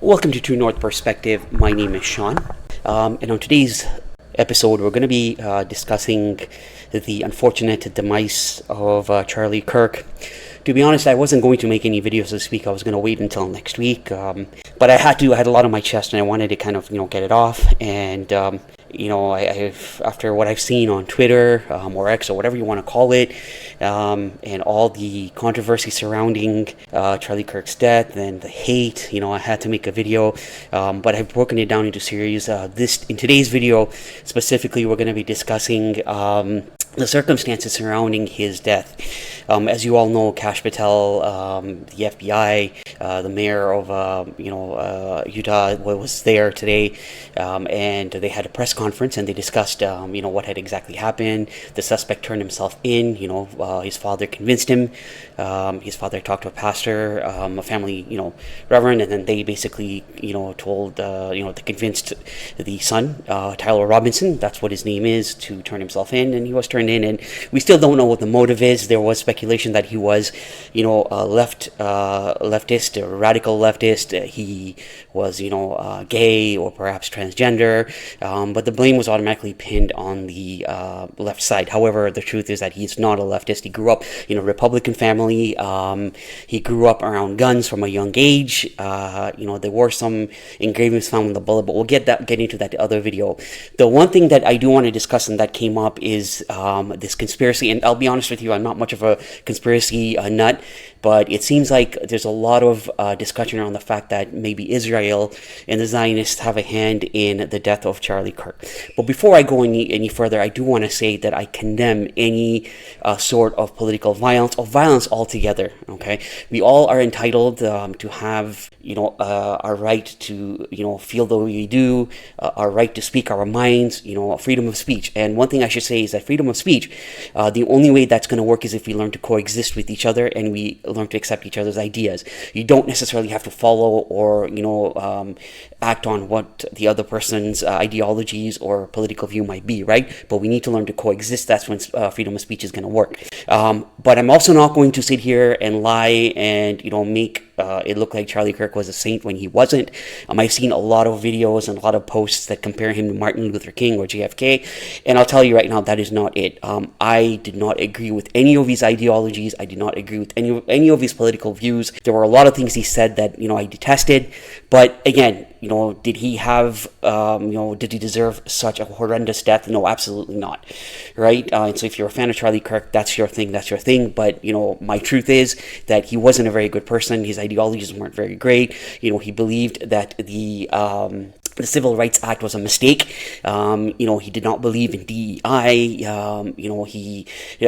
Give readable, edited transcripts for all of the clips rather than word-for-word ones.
Welcome to True North Perspective. My name is Sean, and on today's episode, we're going to be discussing the unfortunate demise of Charlie Kirk. To be honest, I wasn't going to make any videos this week. I was going to wait until next week, but I had to. I had a lot on my chest, and I wanted to kind of get it off. And I've after what I've seen on Twitter or X or whatever you want to call it, and all the controversy surrounding Charlie Kirk's death and the hate, I had to make a video. But I've broken it down into series. In today's video, specifically, we're going to be discussing the circumstances surrounding his death. As you all know, Kash Patel, the FBI, the mayor of Utah was there today, and they had a press conference and they discussed what had exactly happened. The suspect turned himself in. His father convinced him. His father talked to a pastor, a family reverend, and then they basically told they convinced the son, Tyler Robinson, that's what his name is, to turn himself in, and he was turned in. And we still don't know what the motive is. There was speculation that he was leftist or radical leftist. He was gay or perhaps transgender, but the blame was automatically pinned on the left side. However, the truth is that he's not a leftist. He grew up in a Republican family. He grew up around guns from a young age. There were some engravings found in the bullet, but we'll get into that other video. The one thing that I do want to discuss and that came up is this conspiracy, and I'll be honest with you, I'm not much of a conspiracy nut, but it seems like there's a lot of discussion around the fact that maybe Israel and the Zionists have a hand in the death of Charlie Kirk. But before I go any further, I do want to say that I condemn any sort of political violence or violence altogether. Okay, we all are entitled to have our right to feel the way we do, our right to speak our minds, freedom of speech. And one thing I should say is that freedom of speech, the only way that's going to work is if we learn to coexist with each other and we learn to accept each other's ideas. You don't necessarily have to follow or act on what the other person's ideologies or political view might be, right? But we need to learn to coexist. That's when freedom of speech is going to work. But I'm also not going to sit here and lie and make it look like Charlie Kirk was a saint when he wasn't. I've seen a lot of videos and a lot of posts that compare him to Martin Luther King or JFK, and I'll tell you right now, that is not it. I did not agree with any of his ideologies. I did not agree with any of his political views. There were a lot of things he said that I detested, but again, did he have, did he deserve such a horrendous death? No, absolutely not, right? And so if you're a fan of Charlie Kirk, that's your thing. But, my truth is that he wasn't a very good person. His ideologies weren't very great. He believed that the Civil Rights Act was a mistake. He did not believe in DEI.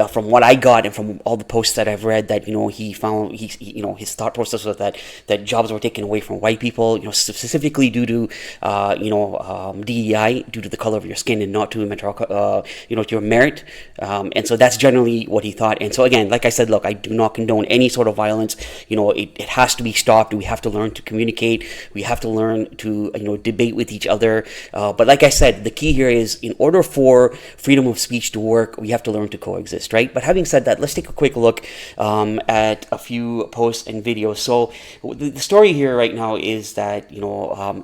From what I got and from all the posts that I've read, that he found his thought process was that jobs were taken away from white people, specifically due to DEI, due to the color of your skin and not to your merit. And so that's generally what he thought. And so again, like I said, look, I do not condone any sort of violence. It has to be stopped. We have to learn to communicate. We have to learn to debate with each other. But like I said, the key here is, in order for freedom of speech to work, we have to learn to coexist, right? But having said that, let's take a quick look at a few posts and videos. So the story here right now is that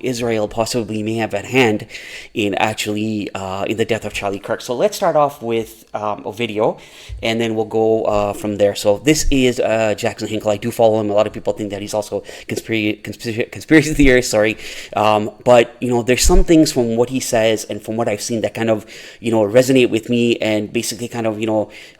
Israel possibly may have a hand in in the death of Charlie Kirk. So let's start off with a video, and then we'll go from there. So this is Jackson Hinkle. I do follow him. A lot of people think that he's also conspiracy theorist. But there's some things from what he says and from what I've seen that kind of resonate with me and basically kind of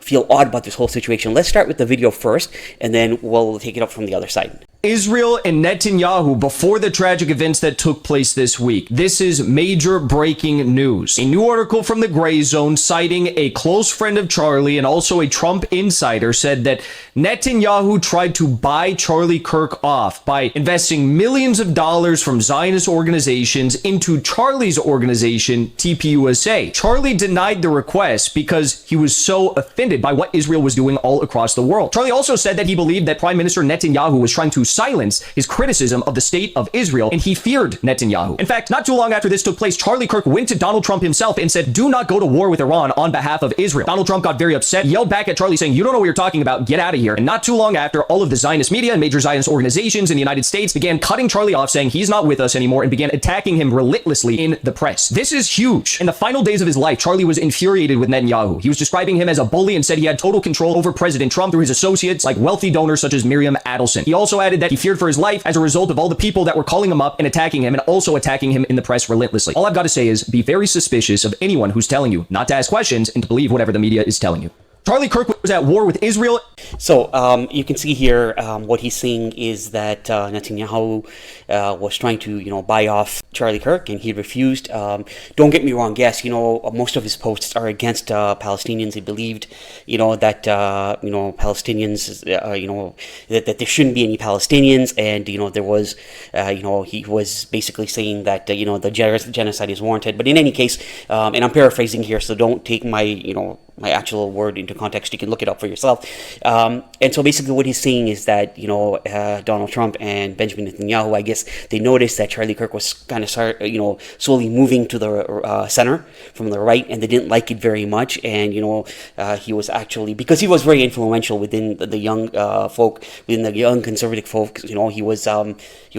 feel odd about this whole situation. Let's start with the video first, and then we'll take it up from the other side. Israel and Netanyahu before the tragic events that took place this week. This is major breaking news. A new article from the Gray Zone citing a close friend of Charlie and also a Trump insider said that Netanyahu tried to buy Charlie Kirk off by investing millions of dollars from Zionist organizations into Charlie's organization, TPUSA. Charlie denied the request because he was so offended by what Israel was doing all across the world. Charlie also said that he believed that Prime Minister Netanyahu was trying to silence his criticism of the state of Israel, and he feared Netanyahu. In fact, not too long after this took place, Charlie Kirk went to Donald Trump himself and said, do not go to war with Iran on behalf of Israel. Donald Trump got very upset, yelled back at Charlie saying, you don't know what you're talking about, get out of here. And not too long after, all of the Zionist media and major Zionist organizations in the United States began cutting Charlie off, saying he's not with us anymore, and began attacking him relentlessly in the press. This is huge. In the final days of his life, Charlie was infuriated with Netanyahu. He was describing him as a bully and said he had total control over President Trump through his associates like wealthy donors such as Miriam Adelson. He also added that he feared for his life as a result of all the people that were calling him up and attacking him, and also attacking him in the press relentlessly. All I've got to say is be very suspicious of anyone who's telling you not to ask questions and to believe whatever the media is telling you. Charlie Kirk was at war with Israel. So you can see here what he's saying is that Netanyahu was trying to, buy off Charlie Kirk, and he refused. Don't get me wrong. Yes, most of his posts are against Palestinians. He believed, that Palestinians, that there shouldn't be any Palestinians, and there was, he was basically saying that the genocide is warranted. But in any case, and I'm paraphrasing here, so don't take my actual word into context. You can look it up for yourself. And so basically what he's saying is that, Donald Trump and Benjamin Netanyahu, I guess they noticed that Charlie Kirk was kind of slowly moving to the center from the right, and they didn't like it very much. And, he was actually, because he was very influential within the young folk, within the young conservative folks, he was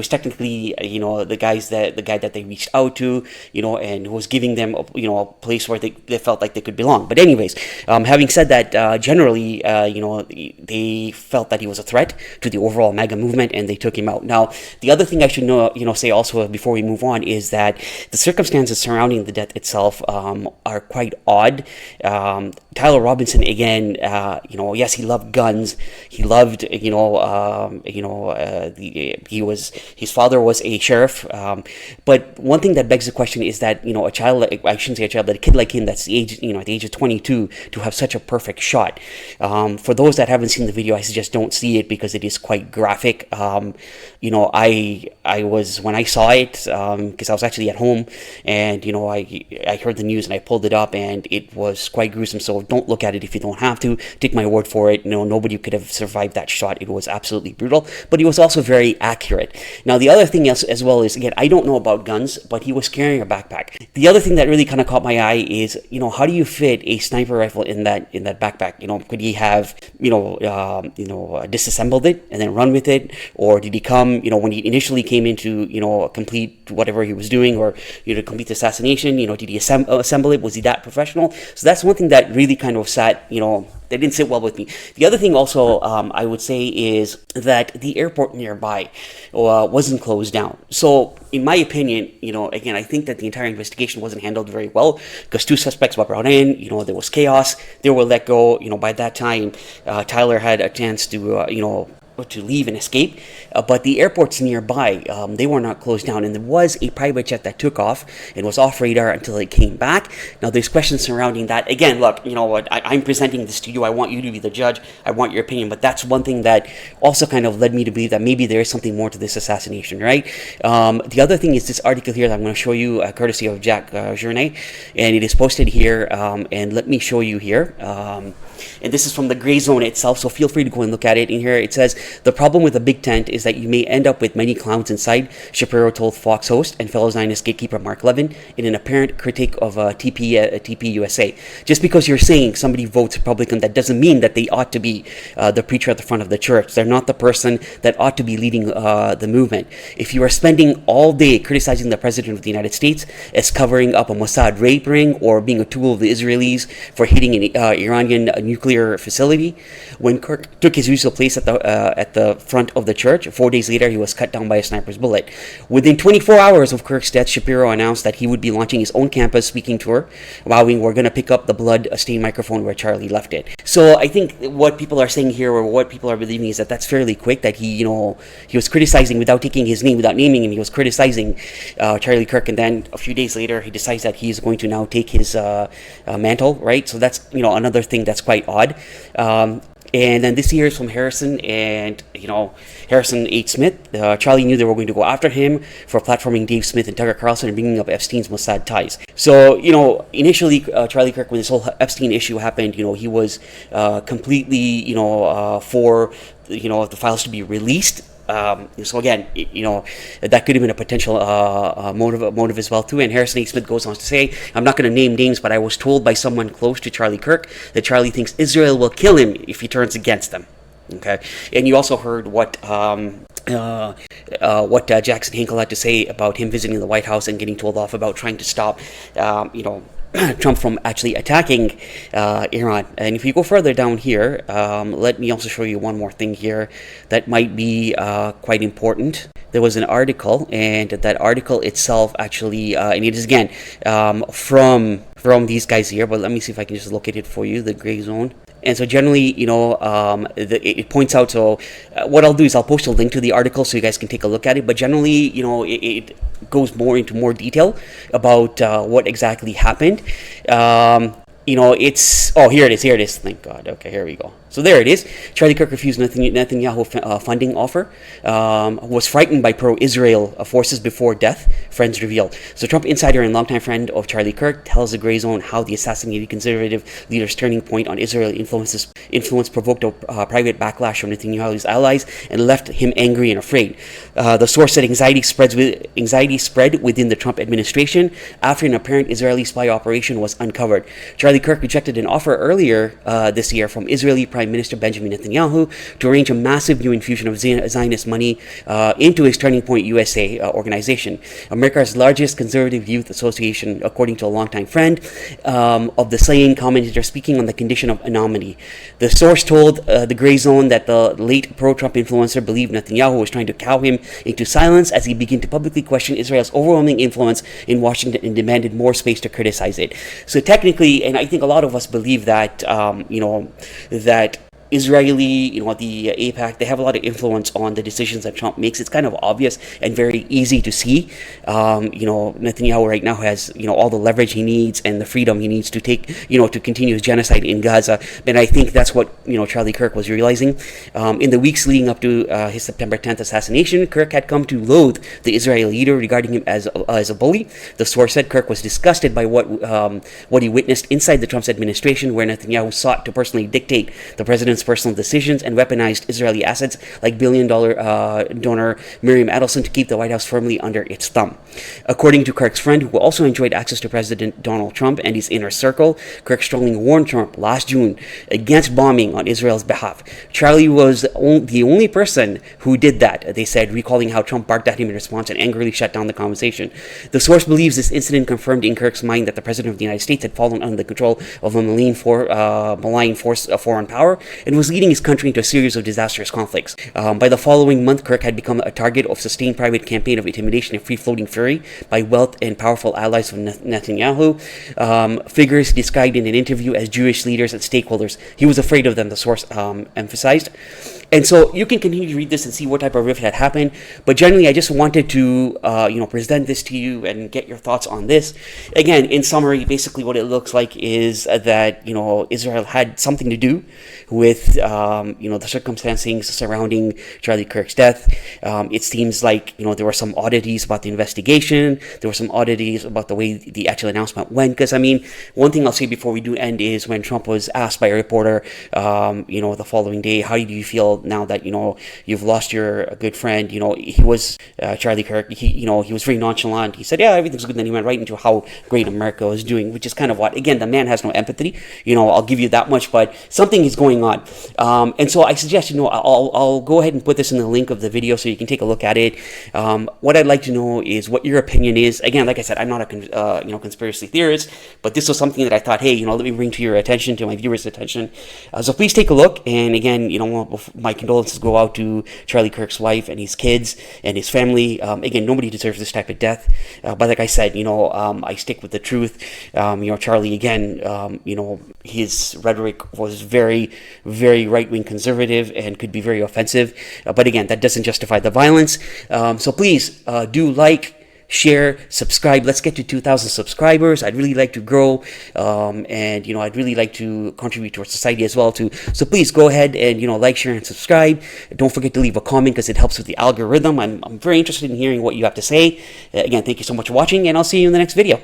technically, the guy that they reached out to, and was giving them, a place where they felt like they could belong. But anyways, having said that, generally, they felt that he was a threat to the overall MAGA movement, and they took him out. Now, the other thing I should say also before we move on is that the circumstances surrounding the death itself are quite odd. Tyler Robinson, again, yes, he loved guns. He loved, his father was a sheriff. But one thing that begs the question is that, a child, I shouldn't say a child, but a kid like him that's the age, at the age of 22, to have such a perfect shot. For those that haven't seen the video, I suggest don't see it because it is quite graphic. I was, when I saw it, because I was actually at home, and, I heard the news and I pulled it up, and it was quite gruesome. So don't look at it if you don't have to. Take my word for it. Nobody could have survived that shot. It was absolutely brutal, but it was also very accurate. Now, the other thing as well is, again, I don't know about guns, but he was carrying a backpack. The other thing that really kind of caught my eye is, how do you fit a sniper rifle in that backpack? Could he have, disassembled it and then run with it? Or did he come, when he initially came into, complete whatever he was doing, or, to complete the assassination, did he assemble it? Was he that professional? So that's one thing that really kind of sat, they didn't sit well with me. The other thing also, I would say, is that the airport nearby wasn't closed down. So, in my opinion, again, I think that the entire investigation wasn't handled very well, because 2 suspects were brought in, there was chaos, they were let go. By that time, Tyler had a chance to leave and escape, but the airports nearby, they were not closed down, and there was a private jet that took off and was off radar until it came back. Now, there's questions surrounding that. Again, look, I'm presenting this to you. I want you to be the judge. I want your opinion, but that's one thing that also kind of led me to believe that maybe there is something more to this assassination, right? The other thing is this article here that I'm going to show you, courtesy of Jack Journet, and it is posted here, and let me show you here. And this is from the Gray Zone itself, so feel free to go and look at it. In here it says, the problem with a big tent is that you may end up with many clowns inside, Shapiro told Fox host and fellow Zionist gatekeeper Mark Levin in an apparent critique of TP USA. Just because you're saying somebody votes Republican, that doesn't mean that they ought to be the preacher at the front of the church. They're not the person that ought to be leading the movement. If you are spending all day criticizing the President of the United States as covering up a Mossad rape ring or being a tool of the Israelis for hitting an Iranian nuclear facility, when Kirk took his usual place at the front of the church, 4 days later he was cut down by a sniper's bullet. Within 24 hours of Kirk's death, Shapiro announced that he would be launching his own campus speaking tour, vowing, we're going to pick up the blood-stained microphone where Charlie left it. So I think what people are saying here, or what people are believing, is that that's fairly quick, that he was criticizing without taking his name, without naming him. He was criticizing Charlie Kirk, and then a few days later he decides that he's going to now take his mantle, right? So that's another thing that's quite odd. And then this here is from Harrison, and Harrison H. Smith. Charlie knew they were going to go after him for platforming Dave Smith and Tucker Carlson and bringing up Epstein's Mossad ties. So initially Charlie Kirk, when this whole Epstein issue happened, he was completely for the files to be released. So again, that could have been a potential motive as well too. And Harrison A. Smith goes on to say, I'm not going to name names, but I was told by someone close to Charlie Kirk that Charlie thinks Israel will kill him if he turns against them. Okay, and you also heard what Jackson Hinkle had to say about him visiting the White House and getting told off about trying to stop, Trump from actually attacking Iran. And if you go further down here, let me also show you one more thing here that might be quite important. There was an article, and that article itself actually, and it is again from these guys here, but let me see if I can just locate it for you, the gray zone. And so generally, it points out, so what I'll do is I'll post a link to the article so you guys can take a look at it. But generally, it goes into more detail about what exactly happened. Here it is. Thank God. Okay, here we go. So there it is. Charlie Kirk refused Netanyahu funding offer. Was frightened by pro-Israel forces before death, friends revealed. So Trump insider and longtime friend of Charlie Kirk tells the Gray Zone how the assassinated conservative leader's turning point on Israel influence provoked a private backlash from Netanyahu's allies and left him angry and afraid. The source said anxiety spread within the Trump administration after an apparent Israeli spy operation was uncovered. Charlie Kirk rejected an offer earlier this year from Israeli Prime Minister Benjamin Netanyahu to arrange a massive new infusion of Zionist money into his Turning Point USA organization, America's largest conservative youth association, according to a longtime friend of the slaying commentator speaking on the condition of anonymity. The source told the Gray Zone that the late pro-Trump influencer believed Netanyahu was trying to cow him into silence as he began to publicly question Israel's overwhelming influence in Washington and demanded more space to criticize it. So technically, and I think a lot of us believe that, that Israeli, the AIPAC, they have a lot of influence on the decisions that Trump makes. It's kind of obvious and very easy to see. Netanyahu right now has, all the leverage he needs and the freedom he needs to take, to continue his genocide in Gaza. And I think that's what, Charlie Kirk was realizing. In the weeks leading up to his September 10th assassination, Kirk had come to loathe the Israeli leader, regarding him as a bully. The source said Kirk was disgusted by what he witnessed inside the Trump's administration, where Netanyahu sought to personally dictate the president's personal decisions and weaponized Israeli assets like billion-dollar donor Miriam Adelson to keep the White House firmly under its thumb. According to Kirk's friend, who also enjoyed access to President Donald Trump and his inner circle, Kirk strongly warned Trump last June against bombing on Israel's behalf. Charlie was the only person who did that, they said, recalling how Trump barked at him in response and angrily shut down the conversation. The source believes this incident confirmed in Kirk's mind that the President of the United States had fallen under the control of a malign force of foreign power and was leading his country into a series of disastrous conflicts. By the following month, Kirk had become a target of sustained private campaign of intimidation and free-floating fury by wealth and powerful allies of Netanyahu, figures described in an interview as Jewish leaders and stakeholders. He was afraid of them, the source emphasized. And so you can continue to read this and see what type of rift had happened. But generally, I just wanted to, present this to you and get your thoughts on this. Again, in summary, basically what it looks like is that, Israel had something to do with, the circumstances surrounding Charlie Kirk's death. It seems like, there were some oddities about the investigation. There were some oddities about the way the actual announcement went. Because, one thing I'll say before we do end is when Trump was asked by a reporter, the following day, how do you feel now that you've lost your good friend? He was Charlie Kirk. He was very nonchalant. He said, "Yeah, everything's good." And then he went right into how great America was doing, which is kind of what, again, the man has no empathy. I'll give you that much, but something is going on. And so I suggest, I'll go ahead and put this in the link of the video so you can take a look at it. What I'd like to know is what your opinion is. Again, like I said, I'm not a conspiracy theorist, but this was something that I thought, hey, let me bring to your attention, to my viewers' attention. So please take a look. And again, my condolences go out to Charlie Kirk's wife and his kids and his family. Again, nobody deserves this type of death. But like I said, I stick with the truth. Charlie, again, his rhetoric was very, very right-wing conservative and could be very offensive. But again, that doesn't justify the violence. So please do like, share, subscribe. Let's get to 2,000 subscribers. I'd really like to grow, and I'd really like to contribute to our society as well too. So please go ahead and like, share, and subscribe. Don't forget to leave a comment because it helps with the algorithm. I'm very interested in hearing what you have to say. Again, thank you so much for watching, and I'll see you in the next video.